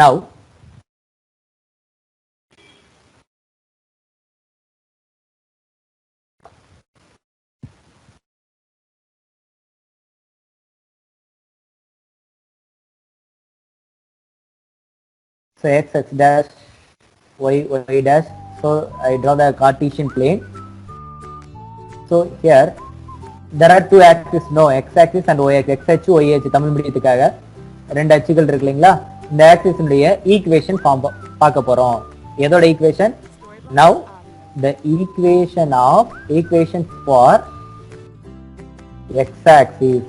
now so x dash y dash, so I draw the Cartesian plane. So here there are two axes, no, x axis and y axis. x அச்சு y அச்சு தமிழ் மீடியத்துக்காக ரெண்டு அச்சுகள் இருக்கு இல்லைங்களா, இந்த axis உடைய equation form பார்க்க போறோம். எதோட equation? now the equation for x axis.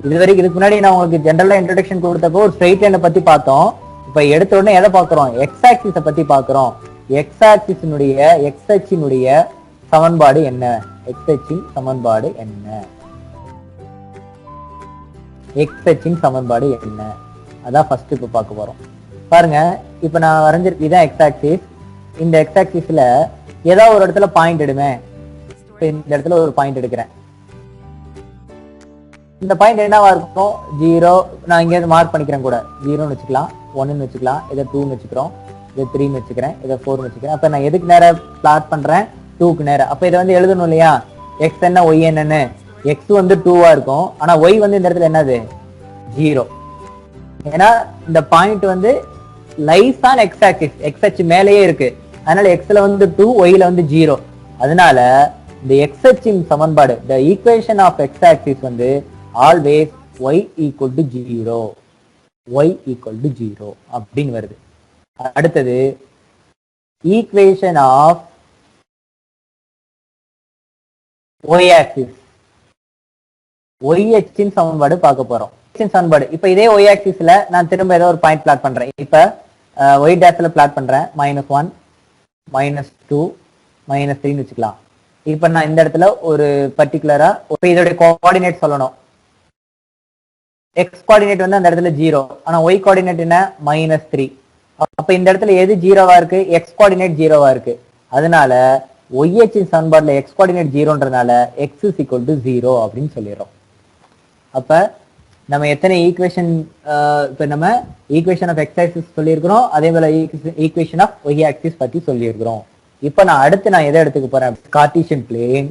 இதுவரைக்கும் இதுக்கு முன்னாடி நான் உங்களுக்கு ஜெனரலா இன்ட்ரோடக்ஷன் கொடுத்தப்போ ஒரு ஸ்ட்ரைட் லைனை பத்தி பார்த்தோம். இப்ப எடுத்த உடனே எதை பார்க்கிறோம்? எக்ஸ் ஆக்சிஸ பத்தி பார்க்கிறோம். எக்ஸ் ஆக்சிஸினுடைய எக்ஸ் அச்சினுடைய சமன்பாடு என்ன? எக்ஸ் அச்சின் சமன்பாடு என்ன? எக்ஸ் அச்சின் சமன்பாடு என்ன? அதான் ஃபர்ஸ்ட் இப்ப பார்க்க போறோம். பாருங்க, இப்ப நான் வரைஞ்சிருக்கு இதான் எக்ஸ் ஆக்சிஸ். இந்த எக்ஸ் ஆக்சிஸ்ல ஏதாவது ஒரு இடத்துல பாயிண்ட் எடுமே. இந்த இடத்துல ஒரு பாயிண்ட் எடுக்கிறேன். இந்த பாயிண்ட் என்னவா இருக்கும்? 0. நான் இங்க மார்க் பண்ணிக்கிறேன் கூட. 0ன்னு வச்சுக்கலாம், 1ன்னு வச்சுக்கலாம், இதை 2ன்னு வச்சுக்கிறோம், இதை 3ன்னு வச்சுக்கிறேன், இதை 4ன்னு வச்சுக்கிறேன். அப்ப நான் எதுக்கு நேரம் பிளாட் பண்றேன்? 2க்கு நேரம். அப்ப இதை வந்து எழுதணும் இல்லையா? எக்ஸ் என்ன ஒய் என்னன்னு. எக்ஸ் வந்து 2வா இருக்கும், ஆனா ஒய் வந்து இந்த இடத்துல என்னது? 0. ஏன்னா இந்த பாயிண்ட் வந்து lies on X axis, X அச்சு மேலேயே இருக்கு. அதனால எக்ஸ்ல வந்து 2, ஒய்ல வந்து 0. அதனால இந்த எக்ஸ் அச்சின் சமன்பாடு, the equation of x axis வந்து always y equal to 0, y equal to 0 அப்படின்னு வருது. அடுத்தது equation of y axis, y அச்சின் சமன்பாடு பார்க்க போறோம். சமன்பாடு இப்ப இதே y axisல நான் திரும்ப ஏதோ ஒரு பாயிண்ட் பிளாட் பண்றேன். இப்ப y டேஷ்ல பிளாட் பண்றேன். -1 -2 -3ன்னு வச்சுக்கலாம். இப்ப நான் இந்த இடத்துல ஒரு பர்டிகுலரா இதோட கோஆர்டினேட் சொல்லணும். எக்ஸ் கோஆர்டினேட் வந்து அந்த இடத்துல 0, ஆனா ஒய் கோஆர்டினேட் என்ன? -3. அப்ப இந்த இடத்துல எது 0வா இருக்கு? எக்ஸ் கோஆர்டினேட் 0வா இருக்கு. அதனால ஒய் அச்சின் சமன்பாடுல எக்ஸ் கோஆர்டினேட் 0ன்றனால எக்ஸ் இஸ் ஈக்குவல் டு 0 அப்படின்னு சொல்லிடுறோம். அப்ப நம்ம எத்தனை ஈக்குவேஷன், இப்ப நம்ம ஈக்குவேஷன் ஆஃப் எக்ஸ் ஆக்சிஸ் சொல்லியிருக்கிறோம், அதே போல ஈக்குவேஷன் ஆஃப் ஒய் ஆக்சிஸ் பத்தி சொல்லியிருக்கிறோம். இப்ப நான் எதை எடுத்துக்க போறேன்? Cartesian plane.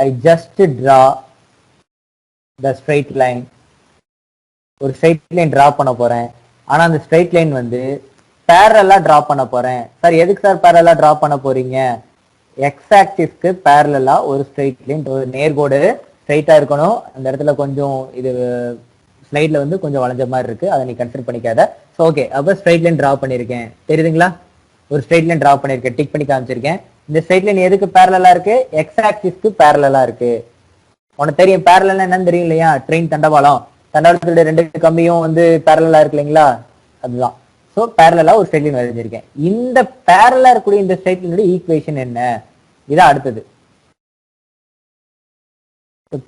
I just draw the straight line. ஒரு ஸ்ட்ரைட் லைன் டிரா பண்ண போறேன். ஆனா அந்த ஸ்ட்ரைட் லைன் வந்து பேரலா டிரா பண்ண போறேன். சார் எதுக்கு சார் பேரலா டிரா பண்ண போறீங்க? எக்ஸ் ஆக்சிஸ்க்கு பேரலா ஒரு ஸ்ட்ரைட் லைன், ஒரு நேர்கோடு ஸ்ட்ரைட்டா இருக்கணும். அந்த இடத்துல கொஞ்சம் இது ஸ்லைட்ல வந்து கொஞ்சம் வளைஞ்ச மாதிரி இருக்கு, அதை நீ கன்சிடர் பண்ணிக்காத. ஸோ ஓகே, அப்ப ஸ்ட்ரைட் லைன் டிரா பண்ணிருக்கேன். தெரியுதுங்களா? ஒரு ஸ்ட்ரைட் லைன் டிரா பண்ணிருக்கேன், டிக் பண்ணி காமிச்சிருக்கேன். இந்த ஸ்ட்ரைட் லைன் எதுக்கு பேரலா இருக்கு? எக்ஸ் ஆக்சிஸ்க்கு பேரலா இருக்கு. உனக்கு தெரியும் பேரலா என்னன்னு தெரியும் இல்லையா? ட்ரெயின் தண்டவாளத்தோட ரெண்டு கம்பியும் வந்து பேரலா இருக்கு இல்லைங்களா? அதுதான். சோ பேரலா ஒரு ஸ்ட்ரைட் லைன் வரைஞ்சிருக்கேன். இந்த பேரலா இருக்கக்கூடிய இந்த ஸ்ட்ரைட் லைனோட ஈக்குவேஷன் என்ன? இதான் அடுத்தது.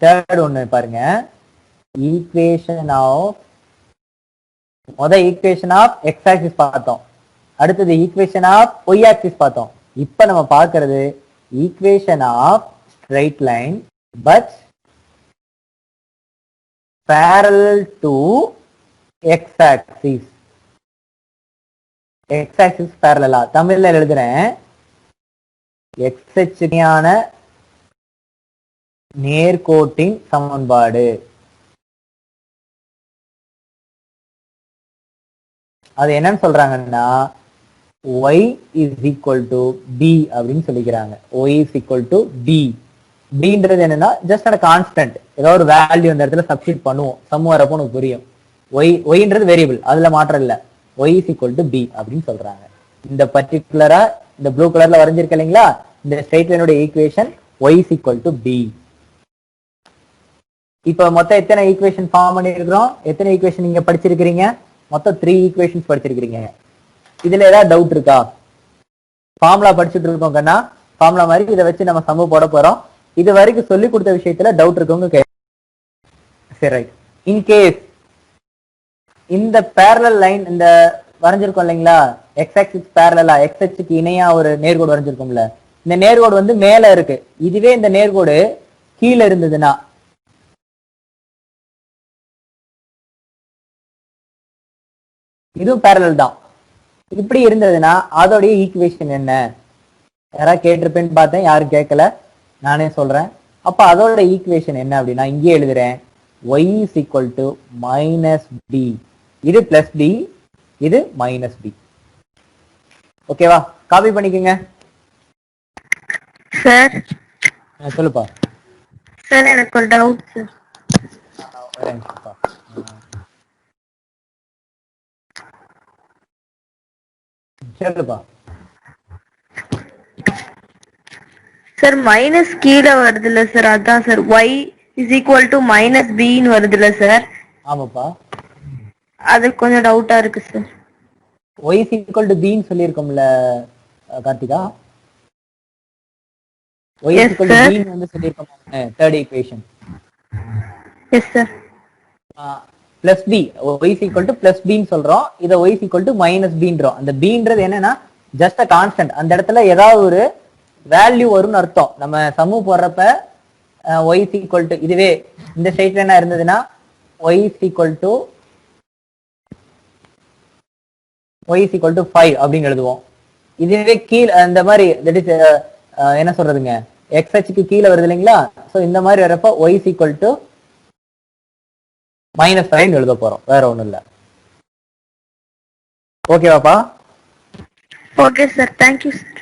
தேர்ட் ஒண்ணு பாருங்க, equation of equation of X axis பார்த்தோம். அடுத்தது ஈக்குவேஷன் ஆஃப் ஒய் ஆக்சிஸ் பார்த்தோம். இப்ப நம்ம பார்க்கிறது equation of straight line but parallel to x axis. x axis parallel. தமிழ்ல எழுதுறேன், x அச்சியான நேர்கோட்டின் சமன்பாடு. அது என்னன்னு சொல்றாங்கன்னா y is equal to b அப்படின்னு சொல்லிக்கிறாங்க. y is equal to b. பீன்றது என்னன்னா ஜஸ்ட் அந்த கான்ஸ்டன்ட், ஏதாவது ஒரு வேல்யூ அந்த இடத்துல சப்ஸ்டிட் பண்ணுவோம். சம் வரப்போ உனக்கு புரியும். ஒய்ன்றது வேரியபிள், அதுல மாற்றம் இல்ல. Y is equal to B அப்படின்னு சொல்றாங்க. இந்த பர்டிகுலரா இந்த ப்ளூ கலர்ல வரைஞ்சிருக்க இல்லைங்களா, இந்த ஸ்ட்ரைட் லைனோட equation Y is equal to B. இப்ப மொத்தம் எத்தனை ஈக்குவேஷன் ஃபார்ம் பண்ணிருக்கிறோம்? எத்தனை ஈக்குவேஷன் நீங்க படிச்சிருக்கிறீங்க? மொத்தம் 3 ஈக்குவேஷன்ஸ் படிச்சிருக்கிறீங்க. இதுல ஏதாவது டவுட் இருக்கா? ஃபார்முலா படிச்சுட்டு இருக்கோம் கண்ணா, ஃபார்முலா மாதிரி இதை வச்சு நம்ம சம்மு போட போறோம். இது வரைக்கும் சொல்லி கொடுத்த விஷயத்துல டவுட் இருக்கவங்க சரி, ரைட். இன்கேஸ் இந்த பேரலல் லைன் இந்த வரைஞ்சிருக்கோம் இல்லைங்களா, எக்ஸ் ஆக்சிஸ் பேரலலா எக்ஸ் அச்சுக்கு இணையா ஒரு நேர்கோடு வரைஞ்சிருக்கோம்ல, இந்த நேர்கோடு வந்து மேல இருக்கு. இதுவே இந்த நேர்கோடு கீழே இருந்ததுன்னா இதுவும் parallel தான். இப்படி இருந்ததுன்னா அதோடைய ஈக்குவேஷன் என்ன? யாராவது கேட்டிருப்பேன்னு பார்த்தேன், யாரும் கேட்கல, நானே சொல்றேன். அப்ப அதோட ஈக்குவேஷன் என்ன அப்படின்னா இங்கே எழுதுறேன், y is equal to minus b. இது பிளஸ் b, இது மைனஸ் b. ஓகேவா? காப்பி பண்ணிக்கோங்க. சார் சொல்லுப்பா. சார் எனக்கு ஒரு டவுட் சார். சொல்லுப்பா. சார் மைனஸ் கீழே வருதுல்ல சார், அதான் sir y is equal to minus பின்னு வருதுல்ல சார். ஆமாப்பா. அது கொஞ்சம் டவுட்டா இருக்கு sir. y is equal to b ன்னு சொல்லியிருக்கோம்ல Karthika. y is equal to b ன்னு வந்து சொல்லியிருக்கோம் third equation. Yes sir. Plus b, y is equal to plus b ன்னு சொல்றோம், இதை y is equal to minus bன்றோம். அந்த bன்றது என்னன்னா ஜஸ்ட் அ கான்ஸ்டன்ட். அந்த இடத்துல ஏதாவது ஒரு வேல்யூ வரும்னு அர்த்தம். நம்ம சமூ போடுறப்ப y is equal to, இதுவே இந்த ஸ்டேட்ல என்ன இருந்ததுன்னா y is equal to 5 அப்படின்னு எழுதுவோம். இதுவே கீழே அந்த மாதிரி தட் இஸ் என்ன சொல்றதுங்க, எக்ஸ் அச்சுக்கு கீழே வருது இல்லைங்களா? சோ இந்த மாதிரி வரப்ப y is equal to -5 எழுத போறோம், வேற ஒண்ணும் இல்ல. ஓகேவாப்பா? Okay sir, thank you sir.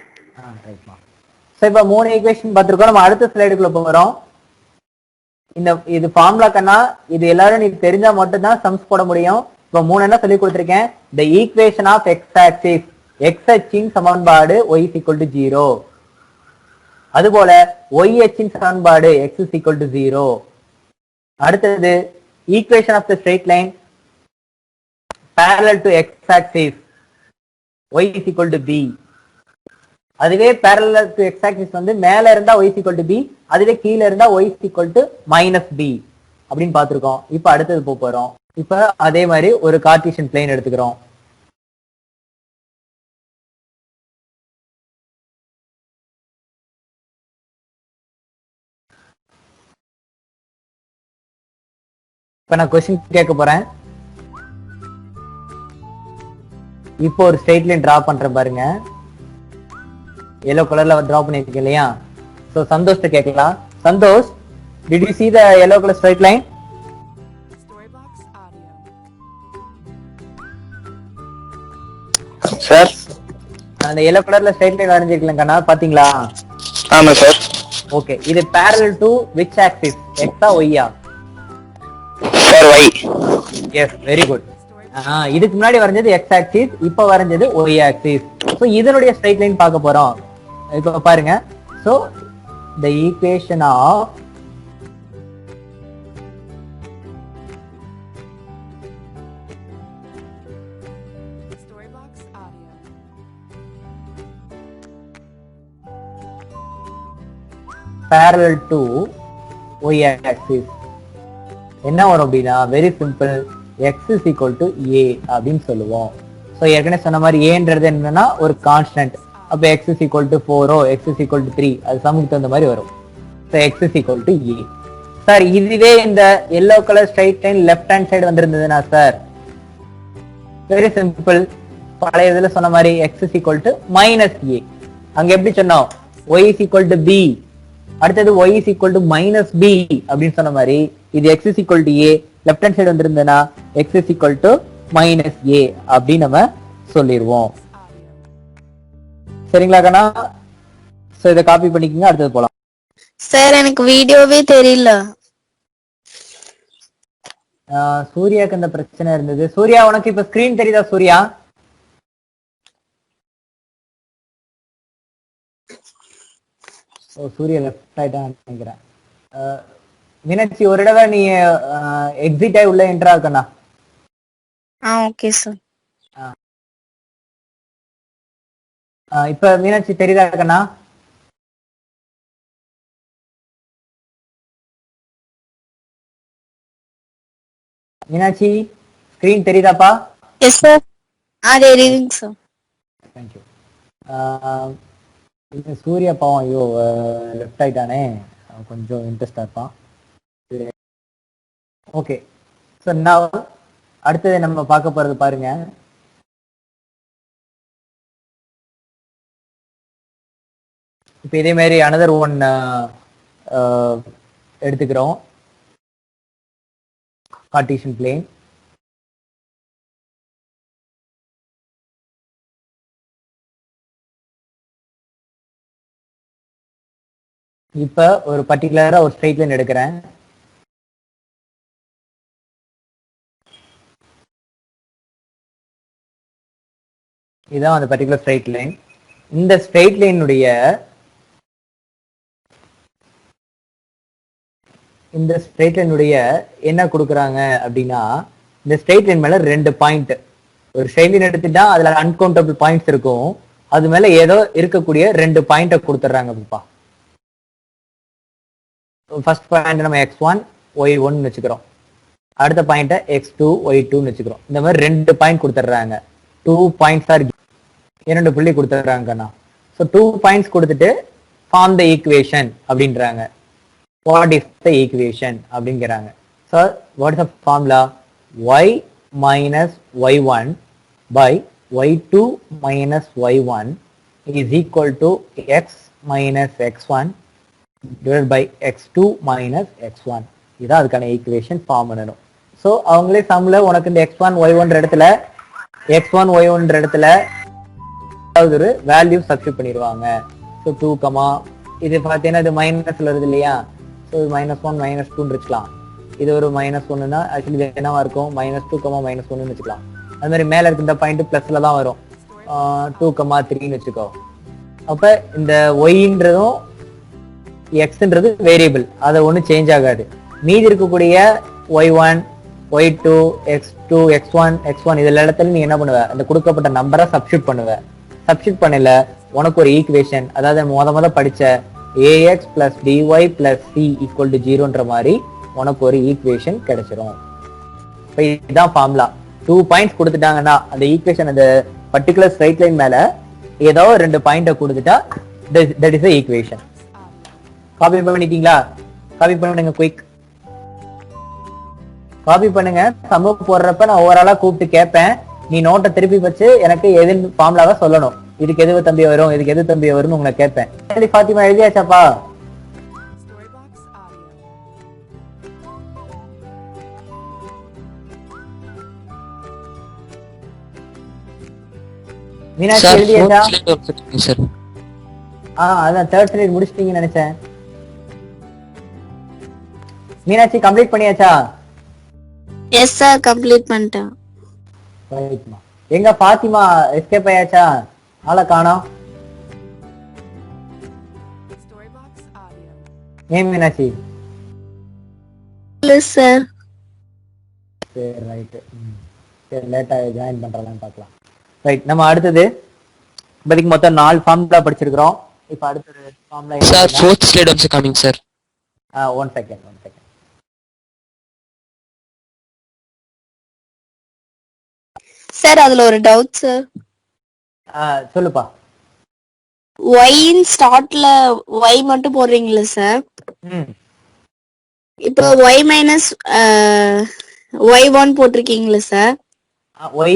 So இப்ப 3 ஈக்குவேஷன் பார்த்திருக்கோம். நம்ம அடுத்த ஸ்லைடுக்குள்ள போறோம். இது ஃபார்முலா கண்ணா, இது எல்லாரும் நீ தெரிஞ்சா மட்டும் தான் சம்ஸ் போட முடியும். இப்ப 3 என்ன சொல்லி கொடுத்திருக்கேன், the equation of x axis, x அச்சின் சமன்பாடு y is equal to 0. அதுபோல y அச்சின் சமன்பாடு x is equal to 0. அடுத்தது equation of the straight line parallel to x axis, y is equal to b. அதுவே parallel to x axis வந்து மேல இருந்தா y is equal to b, அதுவே கீழ இருந்தா y is equal to -b அப்படின்னு பார்த்திருக்கோம். இப்ப அடுத்தது போறோம். இப்ப அதே மாதிரி ஒரு கார்ட்டீசியன் பிளேன் எடுத்துக்கிறோம். இப்ப நான் क्वेश्चन கேட்க போறேன். இப்போ ஒரு ஸ்ட்ரெயிட் லைன் டிரா பண்றேன் பாருங்க. yellow கலர்ல டிரா பண்ணிருக்கேன் இல்லையா? சோ சந்தோஷ்ட கேட்கலாம். Santhosh, did you see the yellow color straight line? Sir, அந்த yellow கலர்ல ஸ்ட்ரெயிட் லைன் வரைஞ்சிருக்கீங்க கண்ணா, பாத்தீங்களா? ஆமா சார். ஓகே, இது parallel to which axis, x ஆ y ஆ? Sir y. Yes, very good. இதுக்கு முன்னாடி வரைஞ்சது x axis, இப்ப வரைஞ்சது y axis. சோ இதனுடைய ஸ்ட்ரெயிட் லைன் பார்க்க போறோம். இப்ப பாருங்க. So the equation of parallel to y axis என்ன வரும் அப்படின்னா, very simple, x is equal to a அப்படின்னு சொல்லுவோம். ஸோ ஏற்கனவே சொன்ன மாதிரி ஏன்றது என்னன்னா ஒரு கான்ஸ்டன்ட். அப்போ x is equal to 4 x is equal to 3, அது சமுக்கு தகுந்த மாதிரி வரும். So x is equal to a. Sir இதுவே இந்த yellow colour straight line left hand side வந்திருந்ததுன்னா சார், வெரி சிம்பிள், பழைய இதுல சொன்ன மாதிரி x is equal to -a. அங்க எப்படி சொன்னோம், y is equal to b, அடுத்தது y is equal to -b அப்படின்னு சொன்ன மாதிரி இது x is equal to a, left hand side வந்திருந்ததுன்னா x is equal to -a அப்படின்னு நம்ம சொல்லிடுவோம். சரிங்களா கண்ணா? சோ இதை காப்பி பண்ணிக்கங்க, அடுத்தது போலாம். சார் எனக்கு வீடியோவே தெரியல. சூர்யாக்கு அந்த பிரச்சனை இருந்தது. சூர்யா, உனக்கு இப்ப ஸ்கிரீன் தெரியுதா சூர்யா? ஓ, சூர்யா லெஃப்ட் ஆயிட்டான்னு நினைக்கிறேன். மீனாட்சி, ஒரு தடவை நீ எக்ஸிட் ஆகி உள்ள என்ட்ரா இருக்கண்ணா. Okay sir. இப்ப மீனாட்சி தெரியுதா கண்ணா? மீனாட்சி, ஸ்கிரீன் தெரியுதாப்பா? Yes sir. தெரியுதுங்க சார். தேங்க்யூ. சூர்யா பாவம், ஐயோ லெஃப்ட் ஆயிட்டானே, கொஞ்சம் இன்ட்ரெஸ்டா இருப்பான். ஓகே, ஸோ நான் அடுத்தது நம்ம பார்க்க போறது பாருங்க, இப்போ இதே மாதிரி அனதர் ஒன் எடுத்துக்கிறோம். Cartesian plane. இப்ப ஒரு பர்டிகுலரா ஒரு ஸ்ட்ரெயிட் லைன் எடுக்கிறேன். இதுதான் அந்த பர்டிகுலர் ஸ்ட்ரெயிட் லைன். இந்த ஸ்ட்ரெயிட் லைனுடைய என்ன கொடுக்குறாங்க அப்படின்னா, இந்த ஸ்ட்ரெயிட் லைன் மேல 2 பாயிண்ட். ஒரு ஸ்ட்ரெயிட் லைன் எடுத்துட்டா அதுல அன்கவுண்டபிள் பாயிண்ட்ஸ் இருக்கும். அது மேல ஏதோ இருக்கக்கூடிய 2 பாயிண்ட கொடுத்துட்றாங்க. அப்பா ஃபர்ஸ்ட் பாயிண்ட் நம்ம x1 y1 வச்சுக்கிறோம். அடுத்த பாயிண்ட x2 y2 வச்சுக்கிறோம். இந்த மாதிரி 2 பாயிண்ட் கொடுத்துட்றாங்க. 2 பாயிண்ட்ஸ் ஆர் 2 புள்ளி கொடுத்துட்றாங்கண்ணா. ஸோ 2 பாயிண்ட்ஸ் கொடுத்துட்டு ஃபார்ம் த ஈக்குவேஷன் அப்படின்றாங்க. வாட் இஸ் த ஈக்குவேஷன் அப்படிங்கிறாங்க. So what is the formula? y minus y1 by y2 minus y1 is equal to x minus x1 divided by x2 minus x1. இதான் அதுக்கான equation form பண்ணணும். So அவங்களே சம்ல உனக்கு இந்த x1 y1 இடத்துல ஒரு value substitute பண்ணிடுவாங்க. ஸோ 2, இது பார்த்தீங்கன்னா இது மைனஸ்ல வருது இல்லையா? ஸோ -1 -2 வச்சுக்கலாம். இது ஒரு -1னா ஆக்சுவலி இது என்னவா இருக்கும்? -2, -1 வச்சுக்கலாம். அது மாதிரி மேல இருக்க இந்த பாயிண்ட் பிளஸ்ல தான் வரும். 2, 3 வச்சுக்கோ. அப்ப இந்த ஒய்ன்றதும் எக்ஸ்ன்றது வேரியபிள், அதை ஒன்றும் சேஞ்ச் ஆகாது. மீதி இருக்கக்கூடிய y1 y2 x2 x1 இதுல இடத்துல நீ என்ன பண்ணுவ? அந்த கொடுக்கப்பட்ட நம்பரை சப்ஸ்டிட் பண்ணுவ. சப்ஸ்டிட் பண்ணல உனக்கு ஒரு ஈக்குவேஷன், அதாவது முத படிச்ச ax plus dy plus c equal to 0ன்ற மாதிரி உனக்கு ஒரு ஈக்குவேஷன் கிடைச்சிரும். இப்போ இதுதான் ஃபார்முலா. 2 பாயிண்ட்ஸ் கொடுத்துட்டாங்கன்னா அந்த ஈக்குவேஷன் அந்த பர்டிகுலர் ஸ்ட்ரைட் லைன் மேல ஏதோ 2 பாயிண்ட கொடுத்துட்டா that is the equation. Copy பண்ணிட்டீங்களா? காப்பி பண்ணுங்க, குயிக் காப்பி பண்ணுங்க. சம போடுறப்ப நான் ஓவராலா கூப்பிட்டு கேட்பேன். நீ நோட்டை திருப்பி வச்சு எனக்கு எது ஃபார்முலாவா சொல்லணும். இதுக்கு எது தம்பி வரும், இதுக்கு எது தம்பி வரும்னு உங்களை கேட்பேன். ஃபாத்திமா எழுதியாச்சாப்பா? மீனாட்சி எழுதியாச்சா? அதான் தேர்ட் ஸ்லைட் முடிச்சிட்டீங்கன்னு நினைச்சேன். மீனாட்சி கம்ப்ளீட் பண்ணியாச்சா? எஸ் சார், கம்ப்ளீட் பண்ணிட்டேன். எங்க ஃபாத்திமா எஸ்கேப் ஆயாச்சா? ஆளை காணோம். ஏன் மீனாட்சி? இல்ல சார். சரி ரைட். சரி லேட்டா ஜாயின் பண்றலாம்னு பார்க்கலாம். ரைட், நம்ம அடுத்தது இப்போதைக்கு மொத்தம் 4 ஃபார்முலா படிச்சிருக்கிறோம். இப்போ அடுத்தது formula sir fourth slide also coming sir. One second. Sir அதுல ஒரு டவுட் சார். சொல்லுப்பா. y இன் ஸ்டார்ட்ல y மட்டும் போடுறீங்களா சார்? இப்போ y மைனஸ் y1 போட்டிருக்கீங்களா சார்? y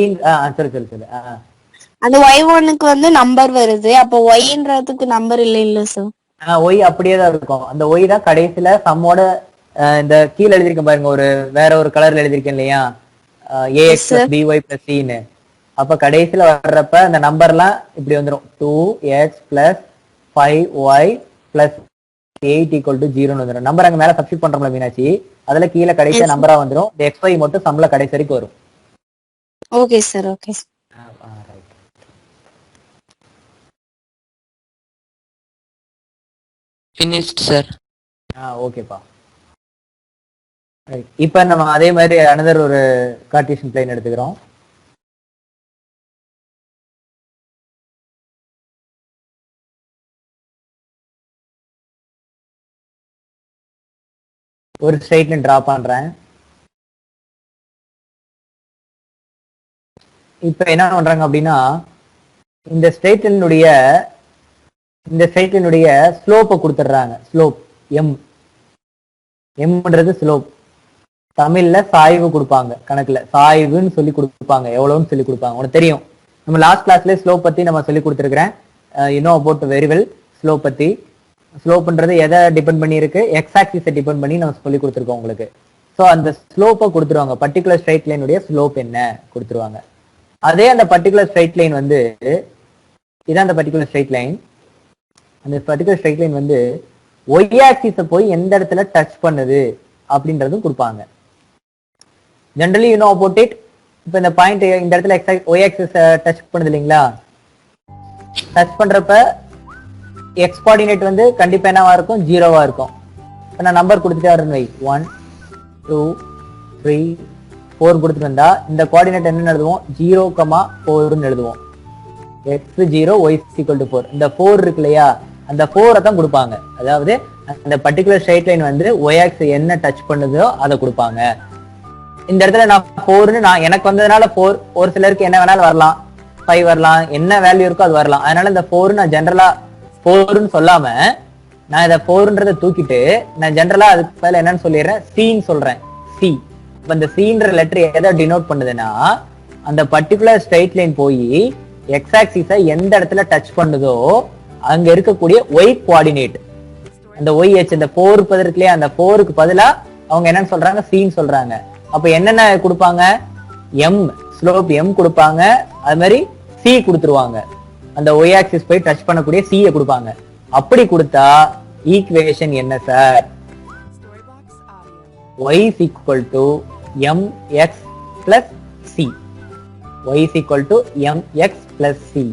சொல்லு. அந்த y1க்கு வந்து நம்பர் வருது, அப்போ yன்றதுக்கு நம்பர் இல்ல சார்? y அப்படியே தான் இருக்கும். அந்த y தான் கடைசியில சம்மோட இந்த கீழ எழுதிருக்கேன் பாருங்க, ஒரு வேற ஒரு கலர்ல எழுதிருக்கேன் இல்லையா? ax plus by plus c ன்னு. அப்ப கடைசியில வர்றப்ப அந்த நம்பர்லாம் இப்படி வந்துரும். 2x plus 5y plus 8 equal to 0 வந்துரும். நம்பர் அங்க மேல சப்ஸ்டிட் பண்றோம்ல மீனாட்சி, அதுல கீழே கடைசியா நம்பரா வந்துரும். இந்த xy மட்டும் சம்ல கடைசி வரைக்கும் வரும். Okay sir, okay. Finished sir. ஓகேப்பா. இப்ப நம்ம அதே மாதிரி another ஒரு கார்ட்டீசியன் பிளேன் எடுத்துக்கிறோம். ஒரு ஸ்ட்ரெயிட் லைன் டிரா பண்றேன். இப்ப என்ன பண்றாங்க அப்படின்னா, இந்த ஸ்ட்ரெயிட் லைனுடைய ஸ்லோப்பை கொடுத்துடுறாங்க. ஸ்லோப் எம்ன்றது ஸ்லோப். தமிழ்ல சாய்வு கொடுப்பாங்க, கணக்குல சாய்வுன்னு சொல்லி கொடுப்பாங்க, எவ்வளவுன்னு சொல்லி கொடுப்பாங்க. உனக்கு தெரியும், நம்ம லாஸ்ட் கிளாஸ்ல ஸ்லோப் பத்தி நம்ம சொல்லி கொடுத்துருக்கிறேன். You know about very well. Slope பத்தி. ஸ்லோப்ன்றது எதை டிபெண்ட் பண்ணி இருக்கு? எக்ஸ் ஆக்சிஸை டிபெண்ட் பண்ணி நம்ம சொல்லி கொடுத்துருக்கோம் உங்களுக்கு. ஸோ அந்த ஸ்லோப்பை கொடுத்துருவாங்க, பர்டிகுலர் ஸ்ட்ரைட் லைனுடைய ஸ்லோப் என்ன கொடுத்துருவாங்க. அதே அந்த பர்டிகுலர் ஸ்ட்ரைட் லைன் வந்து இதான் அந்த பர்டிகுலர் ஸ்ட்ரைட் லைன். அந்த பர்டிகுலர் ஸ்ட்ரைட் லைன் வந்து ஒய் ஆக்சிஸை போய் எந்த இடத்துல டச் பண்ணுது அப்படின்றதும் கொடுப்பாங்க. Generally you know about it. இப்போ இந்த பாயிண்ட் இந்த இடத்துல ஒய் ஆக்சிஸ் டச் பண்ணுது இல்லைங்களா? டச் பண்றப்ப எக்ஸ் கோஆர்டினேட் வந்து கண்டிப்பா என்னவா இருக்கும்? 0வா இருக்கும். இப்போ நான் நம்பர் கொடுத்துட்டே வரேன் வை, 1 2 3 4 கொடுத்துட்டு வந்தா இந்த கோஆர்டினேட் என்ன எழுதுவோம்? 0,4ன்னு எழுதுவோம். x 0 y = 4. இந்த 4 இருக்கு இல்லையா, அந்த 4 தான் கொடுப்பாங்க. அதாவது அந்த பர்டிகுலர் ஸ்ட்ரைட் லைன் வந்து y ஆக்சிஸ் என்ன டச் பண்ணுதோ அதை கொடுப்பாங்க. இந்த இடத்துல நான் 4ன்னு நான் எனக்கு வந்ததுனால 4, ஒரு சிலருக்கு என்ன வேணாலும் வரலாம், 5 வரலாம், என்ன வேல்யூ இருக்கோ அது வரலாம். அதனால இந்த 4 நான் ஜென்ரலா 4ன்னு சொல்லாம நான் இதை 4ன்றதை தூக்கிட்டு நான் ஜென்ரலா அதுக்கு மேல என்னன்னு சொல்லிடுறேன்? சின்னு சொல்றேன். சி. இப்ப இந்த சின்ற லெட்டர் எதை டினோட் பண்ணுதுன்னா, அந்த பர்டிகுலர் ஸ்ட்ரைட் லைன் போய் எக்ஸ் ஆக்சிஸை எந்த இடத்துல டச் பண்ணுதோ அங்க இருக்கக்கூடிய ஒய் கோஆர்டினேட், அந்த ஒய் ஹெச், இந்த 4 பதிருக்கு இல்லையா, அந்த 4க்கு பதிலா அவங்க என்னன்னு சொல்றாங்க? சின்னு சொல்றாங்க. அப்ப என்னென்ன கொடுப்பாங்க? எம், ஸ்லோப் எம் கொடுப்பாங்க. அது மாதிரி சி கொடுத்துருவாங்க. அந்த ஒய் ஆக்சிஸ் போய் டச் பண்ணக்கூடிய சியை கொடுப்பாங்க. அப்படி கொடுத்தா ஈக்குவேஷன் என்ன sir? y is equal to mx plus c. y is equal to mx plus c.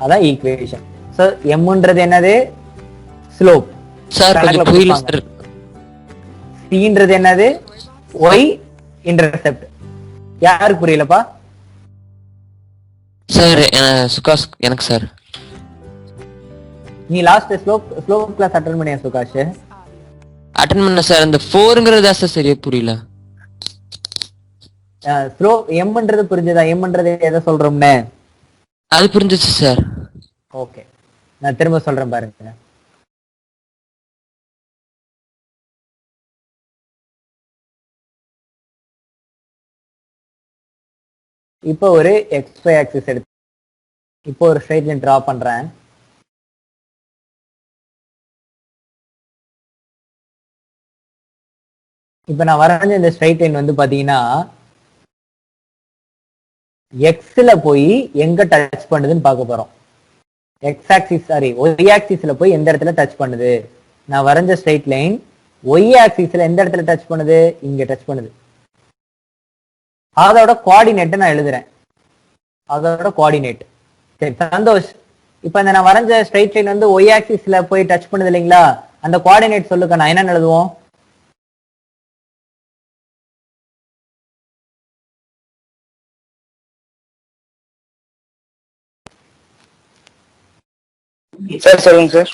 அதான் ஈக்குவேஷன். சோ mன்றது என்னது? ஸ்லோப். சார் கொஞ்சம் புரியல சார். cன்றது என்னது? y intercept. யாருக்கு புரியலப்பா? சார் சுகாஷ் எனக்கு சார். நீ லாஸ்ட் ஸ்லோப் கிளாஸ் அட்டெண்ட் பண்ணியா சுகாஷ்? அட்டெண்ட் பண்ண சார். அந்த 4ங்கிறது தான் சார் சரியா புரியல. ஸ்லோப் mன்றது புரிஞ்சதா? mன்றது எதை சொல்றோம்னு அது புரிஞ்சிச்சு சார். ஓகே, நான் திரும்ப சொல்றேன் பாருங்க. இப்போ ஒரு xy ஆக்சிஸ் எடுத்து இப்போ ஒரு ஸ்ட்ரைட் லைன் டிரா பண்றேன். இப்ப நான் வரைஞ்ச இந்த ஸ்ட்ரைட் லைன் வந்து பாத்தீங்கன்னா எக்ஸ்ல போய் எங்க டச் பண்ணுதுன்னு பார்க்க போறோம். எக்ஸ் ஆக்சிஸ் சாரி ஒய் ஆக்சிஸ்ல போய் எந்த இடத்துல டச் பண்ணுது? நான் வரைஞ்ச ஸ்ட்ரைட் லைன் ஒய் ஆக்சிஸ்ல எந்த இடத்துல டச் பண்ணுது? இங்க டச் பண்ணுது. அதோட கோஆர்டினேட் நான் எழுதுறேன். அதோட கோஆர்டினேட். சரி சந்தோஷ், இப்ப இந்த நான் வரைஞ்ச ஸ்ட்ரைட் லைன் வந்து ஒய் ஆக்சிஸ்ல போய் டச் பண்ணுது இல்லைங்களா? அந்த கோஆர்டினேட் சொல்லுங்க, நான் என்ன எழுதுவோம்? சார் சொல்லுங்க சார்.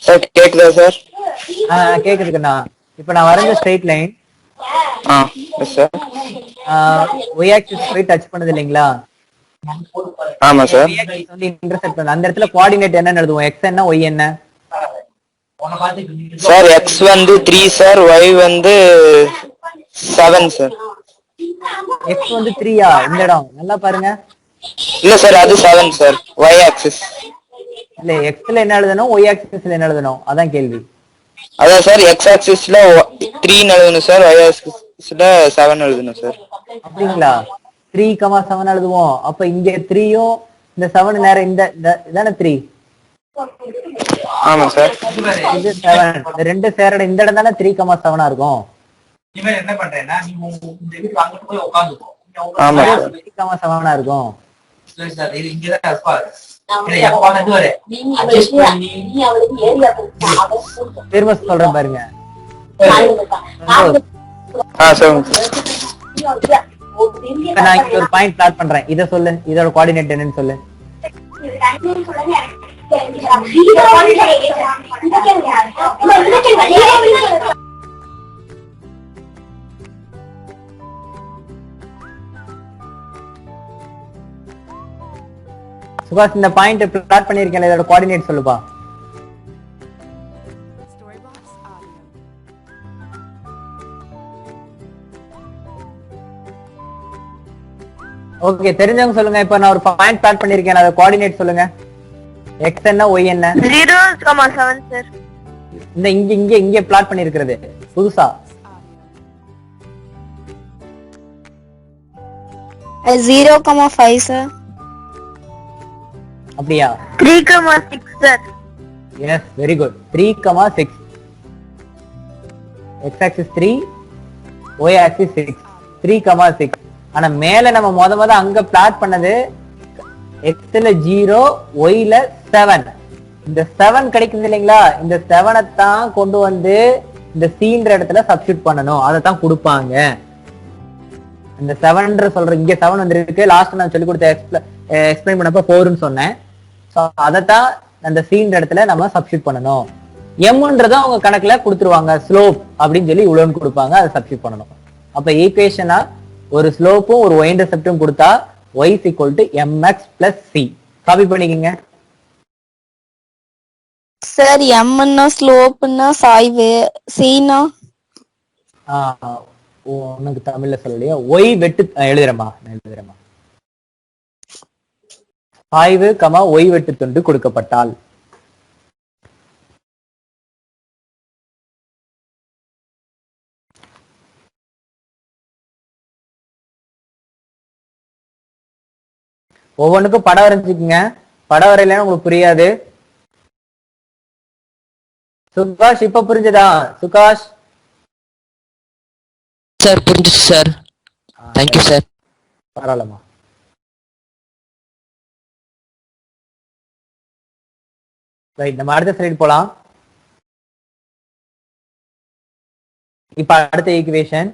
சார் கேக்குதா சார்? கேக்குதுக்குண்ணா. இப்ப நான் வரைஞ்ச straight line yes sir. Y axis போய் டச் பண்ணுது இல்லைங்களா? ஆமா சார். Y axis வந்து இன்டர்செக்ட் பண்ணு. அந்த இடத்துல கோஆர்டினேட் என்ன எழுதுவோம்? x என்ன y என்ன? சார் எக்ஸ் வந்து 3 சார், ஒய் வந்து 7 சார். x வந்து 3யா? இந்த இடம் நல்லா பாருங்க. இல்ல சார், அது 7 சார், ஒய் ஆக்சிஸ். இல்ல xல என்ன எழுதணும், y ஆக்சிஸ்ல என்ன எழுதணும்? அதான் கேள்வி. அதான் சார், எக்ஸ் ஆக்சிஸ்ல 3 எழுதணும் சார், ஒய் ஆக்சிஸ்ல 7 எழுதணும் சார். அப்படிங்களா? 3,7 எழுதுவோம். அப்ப இங்க 3யும் இந்த 7 நேரம் இந்த இதான 3. ஆமா சார். இது 7. இந்த ரெண்டு சேரட இந்த இடம் தானே 3,7 இருக்கும். இவன் என்ன பண்றேன்னா நீ இந்த வீட்டுக்கு அங்கிட்டு போய் உட்காந்துக்கோ. ஆமா சார். 3,7 இருக்கும். இது இங்கதான் இருப்பாரு. எப்பா வந்து வர அட்ஜஸ்ட் பண்ணி திரும்ப சொல்றேன் பாருங்க. சொல்லுங்க சார். இப்ப நான் இங்க ஒரு பாயிண்ட் பிளாட் பண்றேன். இத சொல்லு, இதோட கோஆர்டினேட் என்னன்னு சொல்லு. சுபாஷ், இந்த பாயிண்ட் பிளாட் பண்ணிருக்கேன், இதோட கோஆர்டினேட் சொல்லுப்பா. ஓகே, தெரிஞ்சவங்க சொல்லுங்க. இப்ப நான் ஒரு பாயிண்ட் பிளாட் பண்ணிருக்கேன், அதை கோஆர்டினேட் சொல்லுங்க. எக்ஸ் என்ன, ஒய் என்ன? 0,7 சார். இந்த இங்க இங்க இங்க பிளாட் பண்ணிருக்கிறது புதுசா 0,5 சார். அப்படியா? 3,6 sir. Yes, very good. 3,6. X axis 3, Y axis 6. 3,6. ஆனா மேல நம்ம முத அங்க பிளாட் பண்ணது எக்ஸ்ல 0, ஒய்ல 7. இந்த 7 கிடைக்குது இல்லைங்களா? இந்த 7 தான் கொண்டு வந்து இந்த சீன்ற இடத்துல சப்ஸ்டிட் பண்ணணும். அதை தான் கொடுப்பாங்க. இந்த 7 சொல்ற இங்க 7 வந்துருக்கு. லாஸ்ட் நான் சொல்லி கொடுத்த எக்ஸ்பிளைன் பண்ணப்ப 4ன்னு சொன்னேன். ஸோ அதைத்தான் அந்த சீன்ற இடத்துல நம்ம சப்ஸ்டிட் பண்ணணும். எம்ன்றதை அவங்க கணக்குல கொடுத்துருவாங்க. ஸ்லோப் அப்படின்னு சொல்லி இவ்வளோன்னு கொடுப்பாங்க, அதை சப்ஸ்டிட் பண்ணணும். அப்ப ஈக்குவேஷனா ஒரு ஸ்லோப்பும் ஒரு ஒய் இன்டர்செப்டும் கொடுத்தா y is equal to mx plus c. Copy பண்ணிக்கங்க சார். எம்னா ஸ்லோப்னா சாய்வு, சீனா உனக்கு தமிழ்ல சொல்லலையா? ஒய் வெட்டு எழுதுறமா சாய்வு கமா ஒய் வெட்டு துண்டு கொடுக்கப்பட்டால் ஒவ்வொன்றுக்கும் படம் வரைஞ்சுக்குங்க. படம் வரையில உங்களுக்கு புரியாது. சுகாஷ் இப்ப புரிஞ்சதா? சுகாஷ் சார் புரிஞ்சுச்சு சார். Thank you sir. பரவாயில்லம்மா. ரைட், நம்ம அடுத்த ஸ்லைடு போலாம். இப்ப அடுத்த ஈக்குவேஷன்.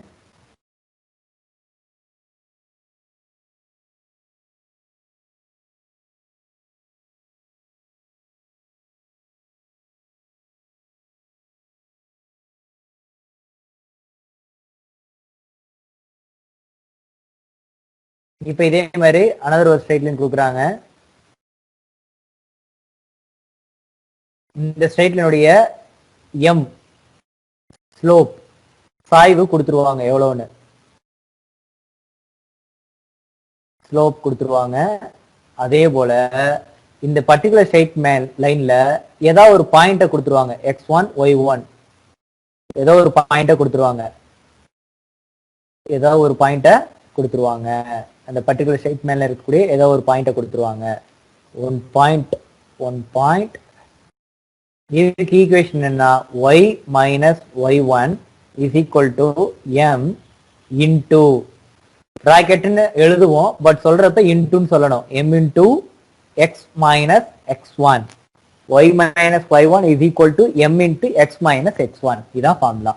இப்ப இதே மாதிரி another ஒரு ஸ்ட்ரைட் லைன் கொடுக்குறாங்க. இந்த ஸ்ட்ரைட் லைனுடைய எம் ஸ்லோப் சாய்வு கொடுத்துருவாங்க. எவ்வளவுன்னு ஸ்லோப் கொடுத்துருவாங்க. அதே போல இந்த பர்டிகுலர் ஸ்ட்ரைட் லைன்ல ஏதாவது ஒரு பாயிண்ட கொடுத்துருவாங்க. x1 y1 ஏதோ ஒரு பாயிண்ட கொடுத்துருவாங்க. அந்த பர்டிகுலர் ஸ்ட்ரைட் மேல இருக்கக்கூடிய ஏதோ ஒரு பாயிண்ட கொடுத்துருவாங்க. One point. இதுக்கு ஈக்குவேஷன் என்ன? y minus y1 is equal to m into பிராக்கெட்னு எழுதுவோம், பட் சொல்றப்ப இன்டூன்னு சொல்லணும். m into x minus x1. y minus y1 is equal to m into x minus x1. இதான் ஃபார்முலா.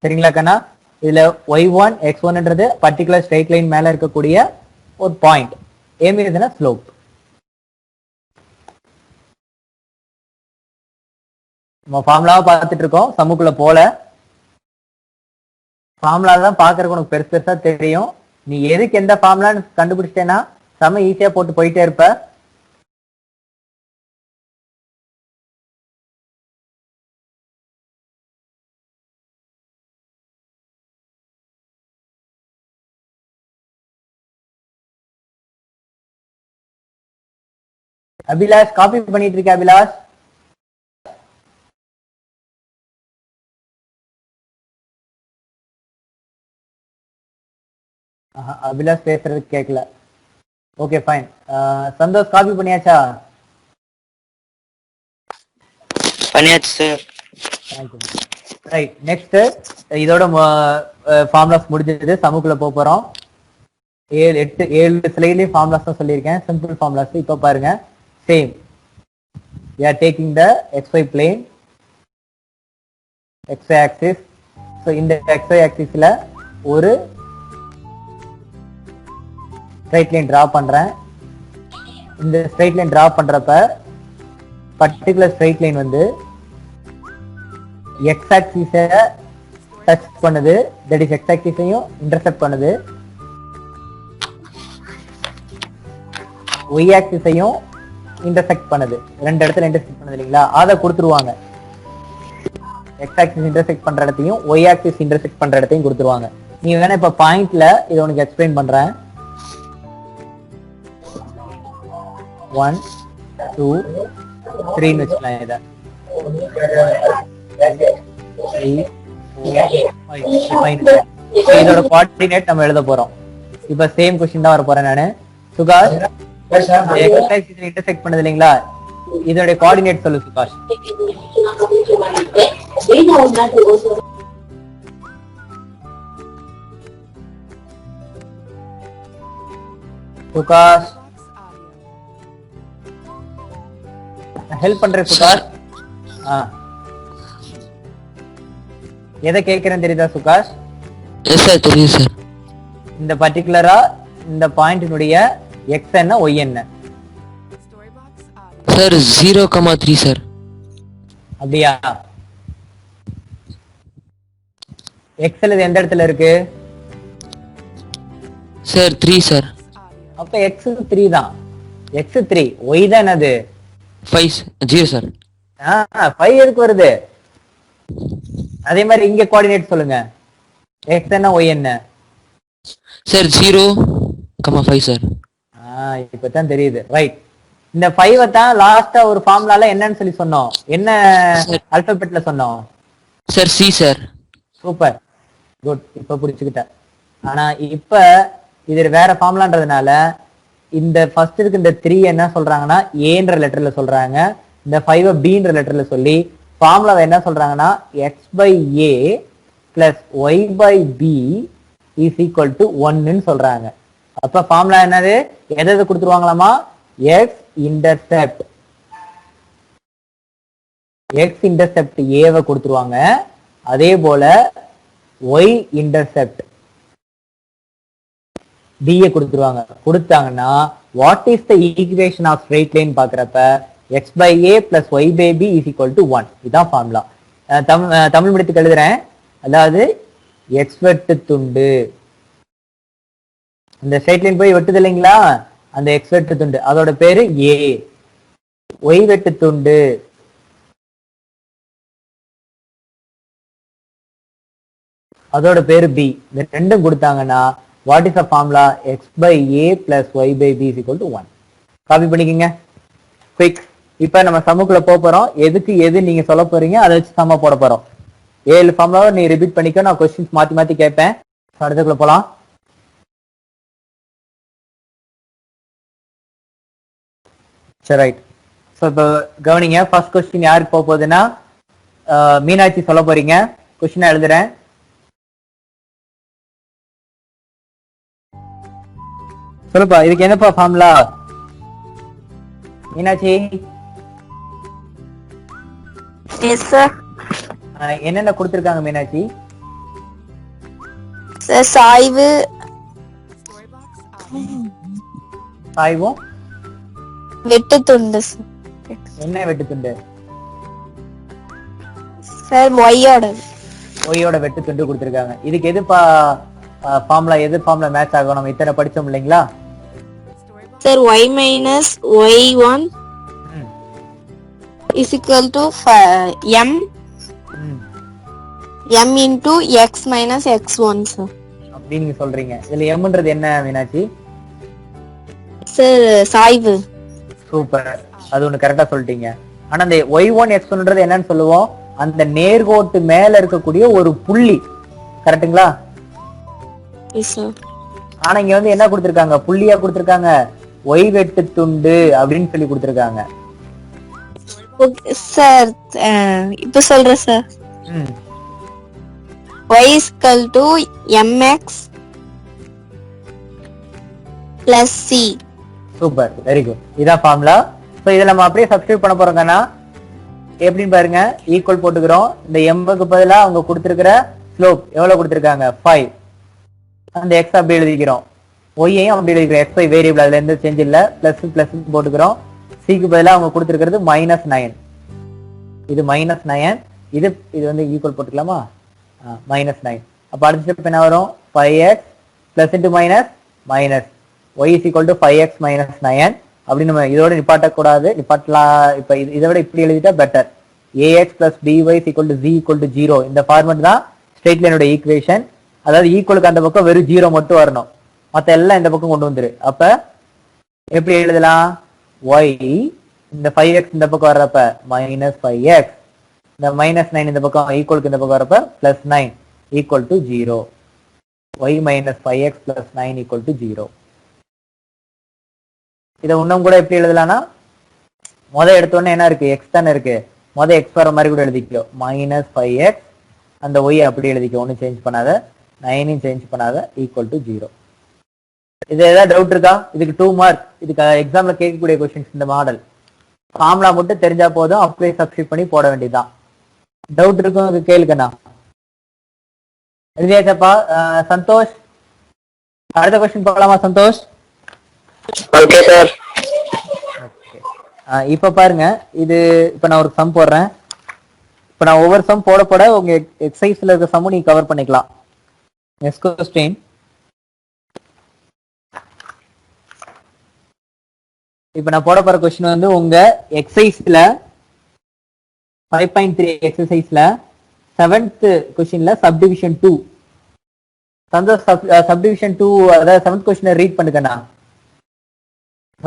சரிங்களா கண்ணா? இதுல y1 x1ன்றது பர்டிகுலர் ஸ்ட்ரைட் லைன் மேல இருக்கக்கூடிய ஒரு பாயிண்ட். m இதுனா ஸ்லோப். நம்ம ஃபார்முலாவை பார்த்துட்டு இருக்கோம், சம்முக்குள்ள போல. ஃபார்முலா தான் பாக்குறதுக்கு உனக்கு பெருசு பெருசா தெரியும். நீ எதுக்கு எந்த ஃபார்முலான்னு கண்டுபிடிச்சிட்டேன்னா செம ஈஸியா போட்டு போயிட்டே இருப்ப. அபிலாஷ் காப்பி பண்ணிட்டு இருக்க? அபிலாஷ் அபிலாஷ் பேசுறது கேட்கல. Okay fine. சந்தோஷ் காப்பி பண்ணியாச்சா? பண்ணியாச்சு சார். ரைட், நெக்ஸ்ட் இதோட ஃபார்முலாஸ் முடிஞ்சது. சமுக்குள்ள போறோம். 7 ஸ்லைட்லயும் ஃபார்முலாஸ் தான் சொல்லியிருக்கேன், சிம்பிள் ஃபார்முலாஸ். இப்ப பாருங்க, same. we are taking the xy plane, xy axis. so இந்த xy axisல ஒரு ஸ்ட்ரைட் லைன் டிரா பண்றேன். இந்த ஸ்ட்ரைட் லைன் டிரா பண்றப்ப பர்டிகுலர் ஸ்ட்ரைட் லைன் வந்து x ஆக்சிஸை டச் பண்ணுது, தட் இஸ் x ஆக்சிஸையும் இன்டர்செக்ட் பண்ணுது, y ஆக்சிஸையும் இன்டர்செக்ட் பண்ணுது. ரெண்டு இடத்துல இன்டர்செக்ட் பண்ணுது இல்லைங்களா? அதை கொடுத்துருவாங்க. x ஆக்சிஸ் இன்டர்செக்ட் பண்ற இடத்தையும் y ஆக்சிஸ் இன்டர்செக்ட் பண்ற இடத்தையும் கொடுத்துருவாங்க. நீ வேணா இப்ப பாயிண்ட்ல இதை உனக்கு எக்ஸ்பிளைன் பண்றேன். 1 2 3ன்னு வச்சுக்கலாம் இதை 3 4 5 இதோட கோஆர்டினேட் நம்ம எழுத போறோம். இப்ப சேம் क्वेश्चन தான் வர போறேன் நானு. சுகாஷ் எக்ஸசைஸ் இது இன்டர்செக்ட் பண்ணுது இல்லீங்களா, இதோட கோஆர்டினேட் சொல்லு சுகாஷ். சுகாஷ் ஹெல்ப் பண்றேன் சுகாஷ். எதை கேக்குறேன்னு தெரியுதா சுகாஷ்? எஸ் சார் தெரியும் சார். இந்த பர்டிகுலரா இந்த பாயிண்டினுடைய எக்ஸ் என்ன ஒய் என்ன? Sir 0,3 sir. அப்படியா? எக்ஸ்ல எந்த இடத்துல இருக்கு சார் 3 சார். அப்ப எக்ஸ் 3 தான். எக்ஸ் 3 ஒய் தான் என்னது 5 0 சார். 5 எதுக்கு வருது? அதே மாதிரி இங்க கோஆர்டினேட் சொல்லுங்க. எக்ஸ் என்ன ஒய் என்ன? Sir 0,5 sir. இப்பதான் தெரியுது. ரைட். இந்த 5 தான் லாஸ்டா ஒரு ஃபார்முலால என்னன்னு சொல்லி சொன்னோம். என்ன ஆல்பபெட்ல சொன்னோம்? Sir C sir. Super good. இப்ப புடிச்சுக்கிட்ட. ஆனா இப்ப இது வேற ஃபார்முலான்றதுனால இந்த ஃபர்ஸ்ட் இருக்கு இந்த 3 என்ன சொல்றாங்கன்னா ஏன்ற லெட்டர்ல சொல்றாங்க, இந்த 5 பீன்ற லெட்டர்ல சொல்லி ஃபார்முலாவை என்ன சொல்றாங்கன்னா x/a plus y/b is equal to 1ன்னு சொல்றாங்க. அப்ப ஃபார்முலா என்னது? எதை கொடுத்துருவாங்களாமா? x intercept a கொடுத்துருவாங்க. அதே போல y intercept b கொடுத்துருவாங்க. கொடுத்தாங்கன்னா what is the equation of straight line பாக்குறப்ப x/a plus y/b is equal to 1. இதான் ஃபார்முலா. தமிழ் மீடியத்துக்கு எழுதுறேன். அதாவது x வெட்டு துண்டு, இந்த ஸ்ட்ரெயிட் லைன் போய் வெட்டுது இல்லைங்களா, அந்த x வெட்டு துண்டு அதோட பேரு a. y வெட்டு துண்டு அதோட பேரு b. இந்த ரெண்டும் கொடுத்தாங்கன்னா what is the formula? x/a plus y/b is equal to 1. Copy பண்ணிக்கங்க குயிக். இப்ப நம்ம சம்முக்குள்ள போறோம். எதுக்கு எது நீங்க சொல்ல போறீங்க அதை வச்சு சம்ம போட போறோம். 7 ஃபார்முலாவை நீ ரிப்பீட் பண்ணிக்க. நான் கொஸ்டின்ஸ் மாத்தி மாத்தி கேட்பேன். அடுத்துக்குள்ள போலாம். சரி ரைட். ஸோ இப்போ கவனிங்க. ஃபர்ஸ்ட் கொஸ்டின் யாருக்கு போக போகுதுன்னா மீனாட்சி சொல்ல போறீங்க. கொஸ்டின் எழுதுறேன். சொல்லுப்பா, இதுக்கு என்னப்பா ஃபார்முலா? Meenakshi yes sir. என்னென்ன கொடுத்திருக்காங்க மீனாட்சி? சார் சாய்வு, சாய்வும் வெட்டு துண்டு சார். என்ன வெட்டு துண்டு? சார் ஒய்யோட ஒய்யோட வெட்டு துண்டு கொடுத்திருக்காங்க. இதுக்கு எதுப்பா ஃபார்முலா? எது ஃபார்முலா மேட்ச் ஆகும்? நம்ம இத்தனை படிச்சோம் இல்லைங்களா sir? y minus y1 is equal to m into x minus x1 sir. அப்படி நீங்க சொல்றீங்க. இதுல எம்ன்றது என்ன மீனாட்சி? சார் சாய்வு. சூப்பர், அது ஒண்ணு கரெக்டா சொல்லிட்டீங்க. ஆனா இந்த y1 x1ன்றது என்னன்னு சொல்லுவோம்? அந்த நேர்கோட்டு மேல இருக்கக்கூடிய ஒரு புள்ளி. கரெக்ட்டுங்களா? Yes sir. ஆனா இங்க வந்து என்ன கொடுத்திருக்காங்க? புள்ளியா கொடுத்திருக்காங்க. ஒய் வெட்டு துண்டு அப்படின்னு சொல்லி கொடுத்திருக்காங்க. ஓகே சார், இப்ப சொல்றேன் sir. y is equal to mx plus c. Super, very good. இதான் ஃபார்முலா. சோ இத நம்ம அப்படியே சப்ஸ்டிட்யூட் பண்ண போறோம்னா எப்படின்னு பாருங்க. ஈக்குவல் போட்டுக்கிறோம். இந்த m-க்கு பதிலா அவங்க கொடுத்திருக்கிற ஸ்லோப் எவ்வளவு கொடுத்திருக்காங்க? 5. அந்த x அப்படி எழுதிக்கிறோம். y-ஐயும் அப்படி எழுதிக்கிறோம். xy வேரியபிள், அதுல எந்த சேஞ்ச் இல்ல. பிளஸ் பிளஸ் போட்டுக்கிறோம். c-க்கு பதிலா அவங்க கொடுத்திருக்கிறது -9. இது -9. இது வந்து ஈக்குவல் போட்டுக்கலாமா? -9. அப்ப அடுத்த ஸ்டெப் என்ன வரும்? 5x plus into minus minus y is equal to 5x minus 9. அப்படி நம்ம இதோட நிப்பாட்டக்கூடாது. நிப்பாட்டலாம். இப்ப இதை விட இப்படி எழுதிட்டா better. ax plus by is equal to z equal to 0. இந்த ஃபார்மட் தான் ஸ்ட்ரெயிட் லைனோட ஈக்குவேஷன். அதாவது ஈக்குவலுக்கு அந்த பக்கம் வெறும் 0 மட்டும் வரணும். மத்த எல்லாம் இந்த பக்கம் கொண்டு வந்துரு. அப்ப எப்படி எழுதலாம்? y இந்த 5x இந்த பக்கம் வர்றப்ப -5x, இந்த -9 இந்த பக்கம் ஈக்குவலுக்கு இந்த பக்கம் வரப்ப +9 equal to 0. y - 5x + 9 equal to 0. இதை இன்னும் கூட எப்படி எழுதலாம்னா எடுத்த உடனே என்ன இருக்கு, x தானே இருக்கு, x வர மாதிரி கூட எழுதிக்கோ. -5x அந்த y அப்படி எழுதிக்கோ, ஒன்னும் சேஞ்ச் பண்ணாத, 9 சேஞ்ச் பண்ணாத, ஈக்குவல் டு 0. இது ஏதாவது டவுட் இருக்கா? இதுக்கு 2 மார்க். இதுக்கு எக்ஸாம்ல கேட்கக்கூடிய கொஸ்டின்ஸ் இந்த மாடல். ஃபார்முலா மட்டும் தெரிஞ்சா போதும், அப்படியே சப்ஸ்டிட் பண்ணி போட வேண்டியதுதான். டவுட் இருக்கும் அது கேளுக்கண்ணா. எழுதியாச்சப்பா சந்தோஷ்? அடுத்த கொஸ்டின் போகலாமா சந்தோஷ்? Okay sir. இப்ப பாருங்க, இது இப்ப நான் ஒரு சம் போடுறேன். இப்ப நான் ஒவ்வொரு சம் போட உங்க எக்ஸசைஸ்ல இருக்க சம்மும் நீங்க கவர் பண்ணிக்கலாம். Next question. இப்ப நான் போட போற கொஸ்டின் வந்து உங்க எக்ஸசைஸ்ல 5.3 எக்ஸசைஸ்ல 7th கொஸ்டின்ல சப்டிவிஷன் 2. சந்தோஷ் சப்டிவிஷன் 2 அதாவது 7th கொஸ்டினை ரீட் பண்ணுங்கண்ணா.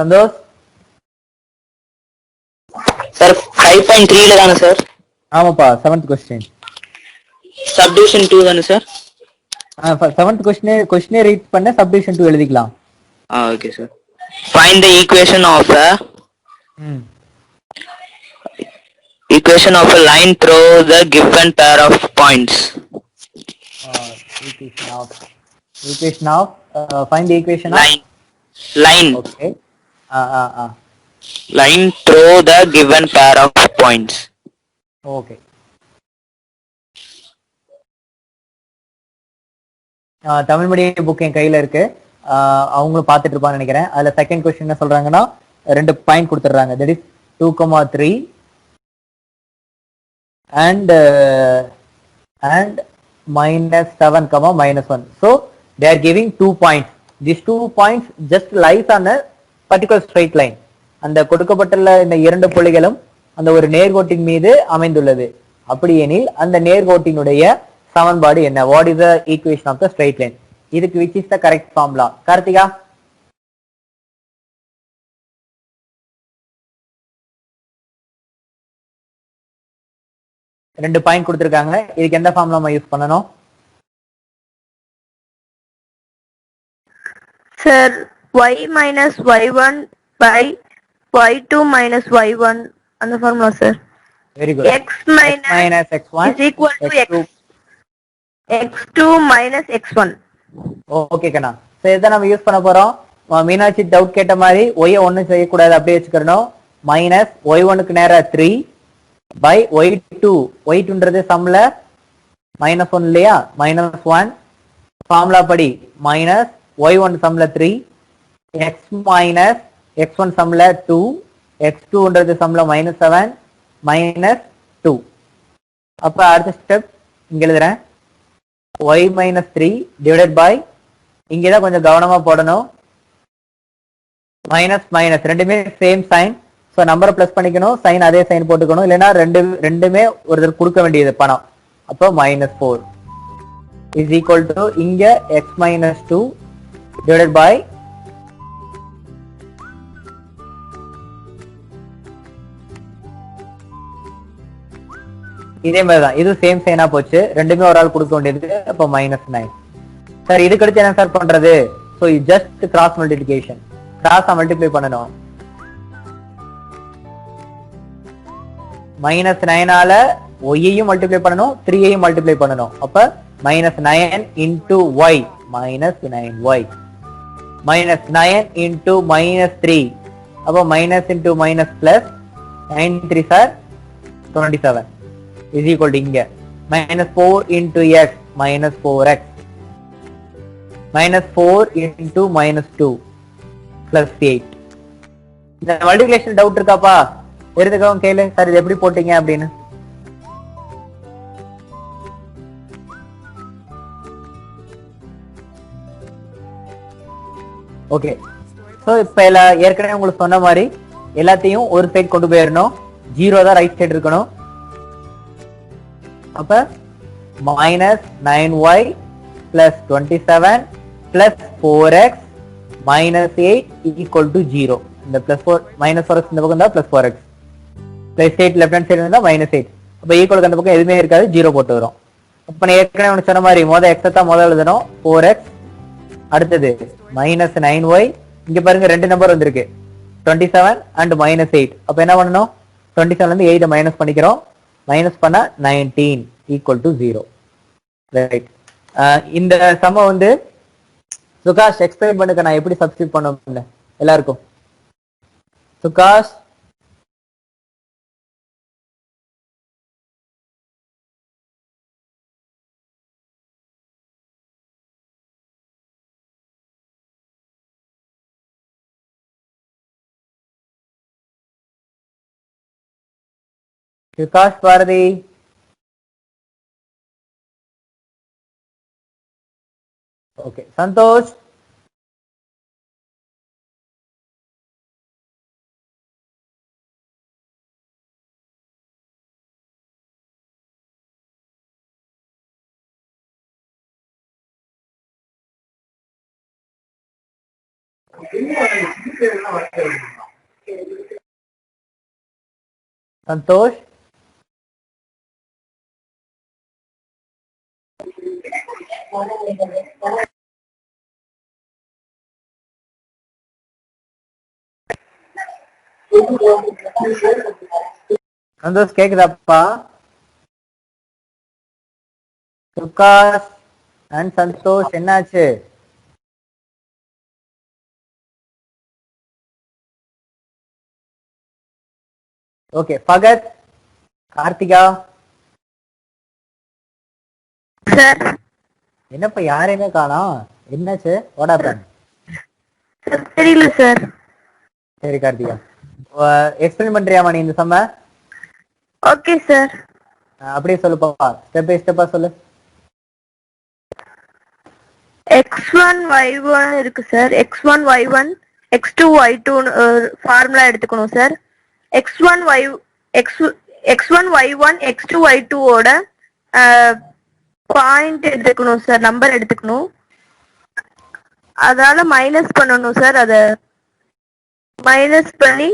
சந்தோஷ் சார் 5.3 ல தானே சார்? ஆமாப்பா 7th கொஸ்டின் சப்டிவிஷன் 2 தானே சார்? 7th கொஸ்டினை ரீட் பண்ண சப்டிவிஷன் 2 எழுதிக்கலாம். Okay sir. Find the equation of a line through the given pair of points. Equation of find the equation of line. Okay. Line through the given pair of points. Okay. Tamil medium book என் கையில இருக்கு, அவங்களும் பார்த்துட்டு இருப்பான்னு நினைக்கிறேன். அதுல second question என்ன சொல்றாங்கன்னா 2 பாயிண்ட் கொடுத்துட்றாங்க. That is 2,3 and -7, -1. So they are giving 2 points. These 2 points just lies on a particular straight line. அந்த கொடுக்கப்பட்டுள்ள இந்த 2 புள்ளிகளும் அந்த ஒரு நேர்கோட்டின் மீது அமைந்துள்ளது. அப்படி எனில் அந்த நேர்கோட்டினுடைய சமன்பாடு என்ன? What is the equation of the straight line? இதுக்கு which is the correct formula? Karthika? ரெண்டு பாயிண்ட் கொடுத்திருக்காங்க, இதுக்கு எந்த ஃபார்முலா யூஸ் பண்ணனும்? Sir y minus y1 by y2 minus y1 அந்த formula sir. Very good. x minus x1 is equal to x2 minus x1. Okay கண்ணா. So இத நம்ம use பண்ண போறோம். மீனாட்சி டவுட் கேட்ட மாதிரி y ஒண்ணும் செய்ய கூடாது, அப்படியே வச்சுக்கறணும். மைனஸ் y1 க்கு நேரா 3 by y2. y2ன்றது சம்ல -1 இல்லையா? -1 ஃபார்முலா படி minus y1 சம்ல 3 x minus x1 சம்ல 2 x2ன்றது சம்ல -7 -2. அப்ப அடுத்த ஸ்டெப் இங்க எழுதுறேன். y minus 3 divided by, இங்கதான் கொஞ்சம் கவனமா போடணும், மைனஸ் மைனஸ் ரெண்டுமே சேம் சைன். ஸோ நம்பரை பிளஸ் பண்ணிக்கணும், சைன் அதே சைன் போட்டுக்கணும், இல்லைன்னா ரெண்டுமே ஒரு தடவை கொடுக்க வேண்டியது பணம். அப்போ -4 இஸ் ஈக்குவல் டு இங்க x minus 2 divided by இதே மாதிரிதான், இது சேம் சைனா போச்சு, ரெண்டுமே ஒரு ஆள் கொடுக்க வேண்டியது. அப்போ -9. சார் இதுக்கு அடுத்து என்ன சார் பண்றது? ஸோ ஜஸ்ட் கிராஸ் மல்டிபிளிகேஷன், கிராஸா மல்டிப்ளை பண்ணணும். -9ஆல ஒய்யையும் மல்டிப்ளை பண்ணணும், 3ஐயும் மல்டிப்ளை பண்ணணும். அப்ப -9 into y -9y -9 into -3. அப்போ minus into minus plus 9 3 sir 27 is equal to இங்க -4 into x -4x -4 into -2 plus 8. இந்த மல்டிப்ளிகேஷன் டவுட் இருக்காப்பா? எடுத்துக்கோங்க கேளு சார், இது எப்படி போட்டீங்க அப்படின்னு. ஓகே, சோ இப்ப ஏற்கனவே உங்களுக்கு சொன்ன மாதிரி எல்லாத்தையும் ஒரு சைடு கொண்டு போயிடணும், 0 தான் ரைட் சைடு இருக்கணும். அப்ப -9y plus 27 plus 4x minus 8 equal to 0. இந்த +4 -4x இந்த பக்கம் தான் +4x +8 லெஃப்ட் ஹேண்ட் சைடு இருந்தா -8. அப்ப ஈக்குவலுக்கு அந்த பக்கம் எதுவுமே இருக்காது, 0 போட்டு வரும். அப்ப நான் ஏற்கனவே உனக்கு சொன்ன மாதிரி x தான் முதல்ல எழுதணும், 4x. அடுத்தது -9y. இங்க பாருங்க ரெண்டு நம்பர் வந்திருக்கு, 27 and -8. அப்ப என்ன பண்ணணும், 27 இருந்து 8 மைனஸ் பண்ணிக்கிறோம். மைனஸ் பண்ணா 19 = 0. ரைட். இந்த சம வந்து சுகாஷ் எக்ஸ்பிளைன் பண்ணுங்க, நான் எப்படி சப்ஸ்டிட் பண்ணுவேன் எல்லாருக்கும். சுகாஷ் விகாஷ் பாரதி, ஓகே. சந்தோஷ், சந்தோஷ், சந்தோஷ் கேக்குதாப்பா? சுகாஷ் அண்ட் சந்தோஷ் என்னாச்சு? ஓகே. பகத், கார்த்திகா, சார் என்னப்பா யாரையுமே காணோம், என்னாச்சு? What happen? தெரியல சார். சரி கார்த்திகா, எக்ஸ்பிளைன் பண்றியாமா நீ இந்த சம்ம? Okay sir. அப்படியே சொல்லுப்பா, ஸ்டெப் பை ஸ்டெப்பா சொல்லு. x1 y1 இருக்கு sir. x1 y1 x2 y2 formula எடுத்துக்கணும் sir. x1 y1 x2 y2 ஓட பாயிண்ட் எடுத்துக்கணும் சார், நம்பர் எடுத்துக்கணும். அதால மைனஸ் பண்ணணும் சார். அத மைனஸ் பண்ணி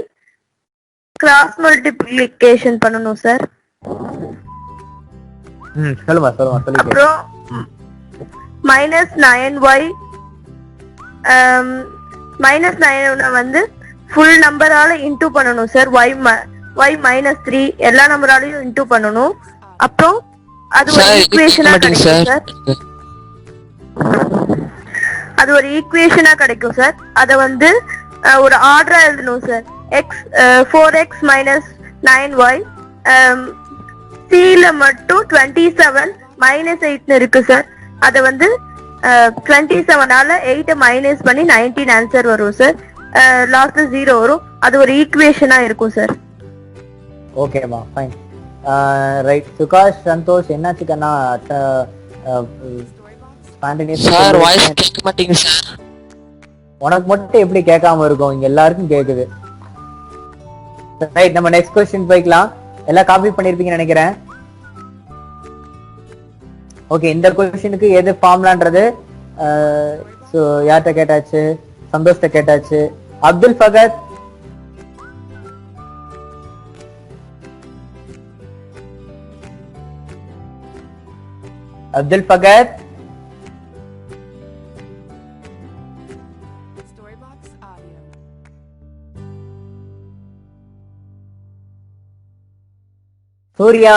கிராஸ் மல்டிப்ளிகேஷன் பண்ணணும் சார். சொல்லுமா சொல்லுமா சொல்லி. அப்புறம் -9y -9 வந்து ஃபுல் நம்பரால இன்டூ பண்ணணும் சார். y -3 எல்லா நம்பராலையும் இன்டூ பண்ணணும். அப்புறம் அது ஒரு ஈக்குவேஷனா கிடைக்கும் சார். அது ஒரு ஈக்குவேஷனா கிடைக்கும் சார். அத வந்து ஒரு ஆர்டரா எழுதணும் சார். 4x -9y c ல மட்டும் 27 -8 இருக்கு சார். அத வந்து 27 ஆல 8 மைனஸ் பண்ணி 19 ஆன்சர் வரும் சார். லாஸ்ட்ல 0 வரும். அது ஒரு ஈக்குவேஷனா இருக்கும் சார். ஓகேமா, ஃபைன். ரைட். சுகாஷ், சந்தோஷ் என்னாச்சு கண்ணா? சார் வாய்ஸ் கேட்க மாட்டீங்க சார். உனக்கு மட்டும் எப்படி கேட்காம இருக்கும், இங்க எல்லாருக்கும் கேக்குது. ரைட், நம்ம நெக்ஸ்ட் क्वेश्चन போய்க்கலாம். எல்லாம் காப்பி பண்ணிருப்பீங்கன்னு நினைக்கிறேன். ஓகே, இந்த क्वेश्चनக்கு எது ஃபார்முலான்றது யார்கிட்ட கேட்டாச்சு? சந்தோஷ்ட கேட்டாச்சு. அப்துல் ஃபகத், அப்துல் ஃபகத், சூர்யா,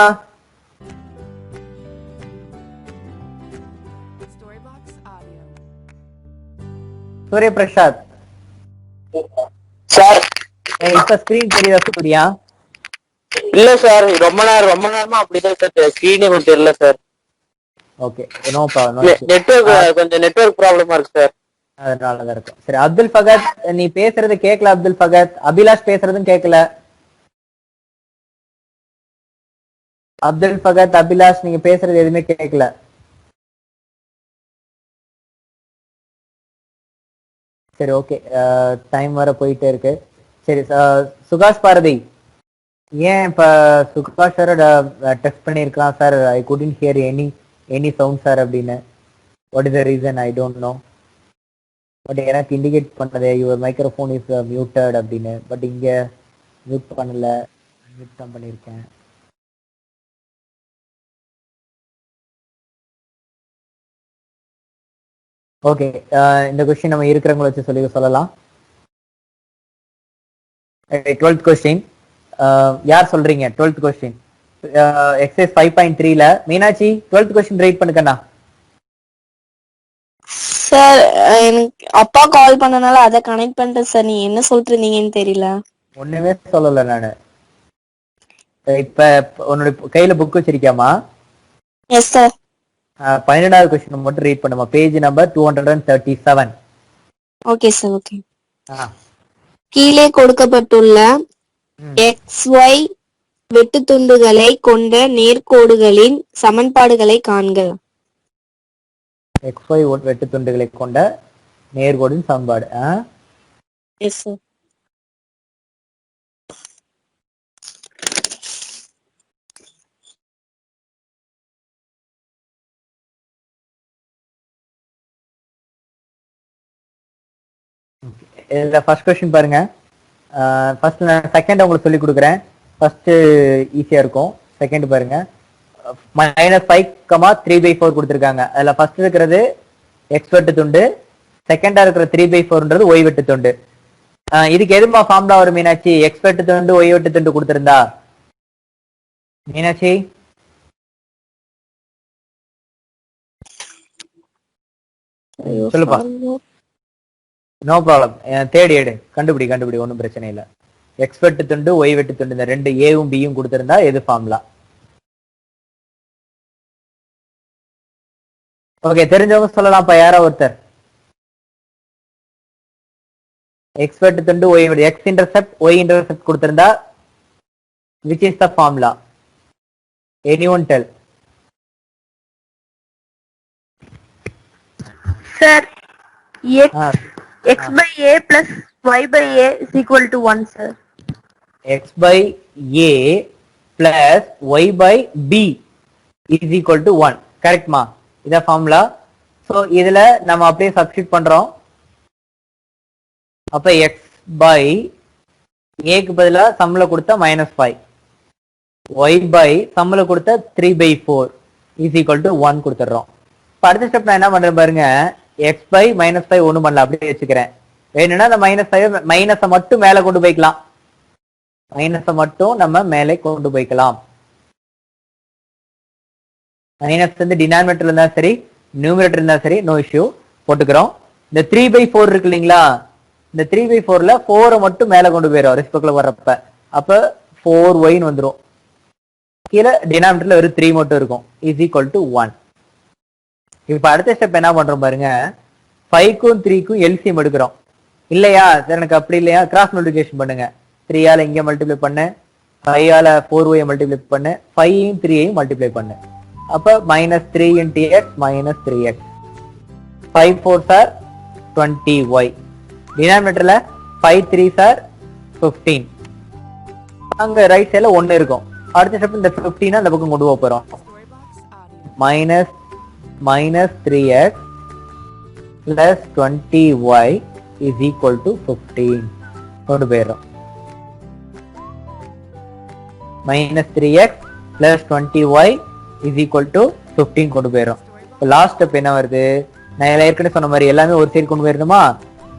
சூரிய பிரசாத். சார் இப்ப ஸ்கிரீன் தெரியுதா சூர்யா? இல்ல சார், ரொம்ப நேரமா அப்படிதான் சார், ஸ்கிரீனே கொஞ்சம் தெரியல sir. Okay, no problem. Network கொஞ்சம் நெட்வொர்க் ப்ராப்ளமா இருக்கு சார், அதனாலதான் இருக்கும். சரி அப்துல் ஃபகத், நீ பேசுறது கேட்கல. அப்துல் ஃபகத், அபிலாஷ் பேசுறதும் கேட்கல. அப்துல் ஃபகத், அபிலாஷ் நீங்க பேசுறது எதுவுமே கேட்கல. சரி ஓகே, டைம் வர போயிட்டே இருக்கு. சரி சுகாஷ் பாரதி, ஏன் இப்ப சுகாஷ் சார் டெஸ்ட் பண்ணிருக்கலாம் sir, I couldn't hear any sound sir அப்படின்னு. What is the reason? I don't know. But எனக்கு இண்டிகேட் பண்ணது யுவர் மைக்ரோஃபோன் இஸ் மியூட்டட் அப்படின்னு. பட் இங்க மியூட் பண்ணல, மியூட் தான் பண்ணியிருக்கேன். ஓகே, இந்த கொஸ்டின் நம்ம இருக்கிறவங்கள வச்சு சொல்லலாம். 12th கொஸ்டின் யார் சொல்றீங்க? 12th கொஸ்டின் எக்ஸசைஸ் 5.3ல மீனாட்சி 12th கொஸ்டின் ரைட் பண்ணுக்கண்ணா. சார் எனக்கு அப்பா கால் பண்ணனால அதை கனெக்ட் பண்ணிட்டேன் சார். நீங்க என்ன சொல்லிட்டு இருந்தீங்கன்னு தெரியல. ஒண்ணுமே சொல்லல நானு. இப்ப உன்னோட கையில புக் வச்சிருக்கியாமா? Yes sir. 12வது கொஸ்டின் மட்டும் ரீட் பண்ணுமா. Page number 237. Okay sir. Okay. கீழே கொடுக்கப்பட்டுள்ள XY வெட்டு துண்டுகளை கொண்ட நேர்கோடுகளின் சமன்பாடுகளை காண்க. XY வெட்டு துண்டுகளை கொண்ட நேர்கோடின் சமன்பாடு. Yes sir. இதுல ஃபர்ஸ்ட் கொஸ்டின் பாருங்க. ஃபர்ஸ்ட் நான் செகண்ட் உங்களுக்கு சொல்லி கொடுக்குறேன். ஃபர்ஸ்ட் ஈஸியா இருக்கும். செகண்ட் பாருங்க. -5, 3/4 கொடுத்துருக்காங்க. அதுல ஃபர்ஸ்ட் இருக்கிறது X வெட்டு துண்டு, செகண்டா இருக்கிற 3/4ன்றது Y வெட்டு துண்டு. இதுக்கு எதுமா ஃபார்முலா வரும் மீனாட்சி? X வெட்டு துண்டு Y வெட்டு துண்டு கொடுத்திருந்தா மீனாட்சி சொல்லுப்பா. நோ ப்ராப்ளம், தேடி எடு, கண்டுபிடி, ஒன்றும் பிரச்சனை இல்லை. X வெட்டு துண்டு Y வெட்டு துண்டு இந்த ரெண்டு ஏவும் பியும் கொடுத்திருந்தா எது ஃபார்முலா? ஓகே, தெரிஞ்சவங்க சொல்லலாம்ப்பா. யாரா ஒருத்தர். X வெட்டு துண்டு Y வெட்டு, X இன்டர்செப்ட் Y இன்டர்செப்ட் கொடுத்திருந்தா which is the formula? Anyone tell? Sir, X by A plus Y by A is equal to 1, sir. X by A plus Y by B is equal to 1. Correct ma? இதான் formula. So இதுல நம்ம அப்படியே substitute பண்றோம். அப்ப X by ஏக்கு பதிலா சம்ல கொடுத்த -5, Y by சம்ல கொடுத்த 3/4 is equal to 1 கொடுத்துறோம். இப்போ அடுத்த ஸ்டெப் நான் என்ன பண்றேன் பாருங்க. X by -5 ஒன்றும் பண்ணல, அப்படியே வச்சுக்கிறேன். வேணும்னா அந்த -5 மைனஸை மட்டும் மேல கொண்டு போய்க்கலாம். மைனஸை மட்டும் நம்ம மேலே கொண்டு போய்க்கலாம். மைனஸ் வந்து டினாமினேட்டர் இருந்தா சரி, நியூமரேட்டர் இருந்தா சரி, நோ இஷ்யூ போட்டுக்கிறோம். இந்த 3/4 இருக்கு இல்லைங்களா, இந்த 3/4ல 4 மட்டும் மேல கொண்டு போயிடும் ரெஸ்பெக்ட்ல வர்றப்ப. அப்ப 4y வந்துடும். கீழே டினாமினேட்டர்ல வெறும் 3 மட்டும் இருக்கும். Is equal to 1. இப்ப அடுத்த ஸ்டெப் என்ன பண்றோம் பாருங்க. 5க்கும் 3க்கும் எல்சிஎம் எடுக்கிறோம். இல்லையா சார் எனக்கு அப்படி இல்லையா, கிராஸ் மல்டிபிகேஷன் பண்ணுங்க. 3ஆல இங்க மல்டிப்ளை பண்ணு, 5ஆல 4y மல்டிப்ளை பண்ணு, 5யும் 3யையும் மல்டிப்ளை பண்ணு. அப்ப -3 into x minus 3x. 5 4s are 20y. டினாமினேட்டர்ல 5 3s are 15. அங்க ரைட் சைடுல 1 இருக்கும். அடுத்த ஸ்டெப் இந்த 15 அந்த பக்கம் கொண்டு போறோம். -3x plus 20y is equal to 15 கொண்டு போயிடும். -3x plus 20y is equal to 15 கொண்டு போயிடும். இப்போ லாஸ்ட் ஸ்டெப் என்ன வருது? நான் ஏற்கனவே சொன்ன மாதிரி எல்லாமே ஒரு சைடு கொண்டு போயிருந்தோமா.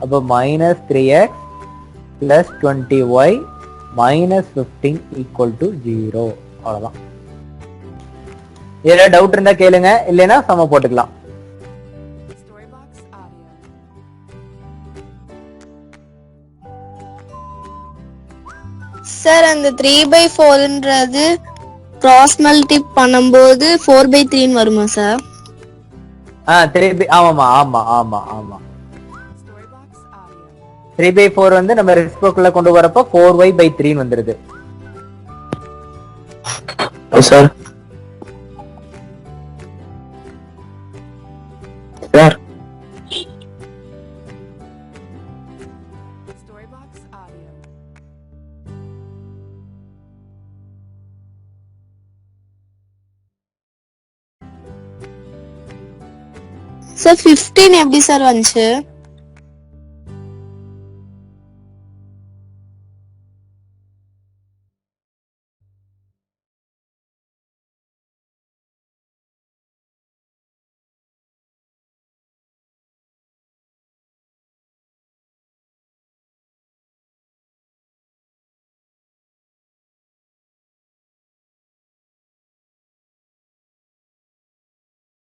அப்போ -3x plus 20y minus 15 equal to 0. அவ்வளவுதான். இதுல டவுட் இருந்தா கேளுங்க, இல்லைன்னா சம போட்டுக்கலாம். சார் அந்த 3/4ன்றது கிராஸ் மல்டி பண்ணும்போது 4/3 வருமா சார்? ஆமாமா ஆமா ஆமா ஆமா 3/4 வந்து நம்ம ரெசிப்ரோக்கல்ல கொண்டு வரப்போ 4y/3 வந்துருது. சார் சார் சார் 15 எப்படி சார் வந்துச்சு?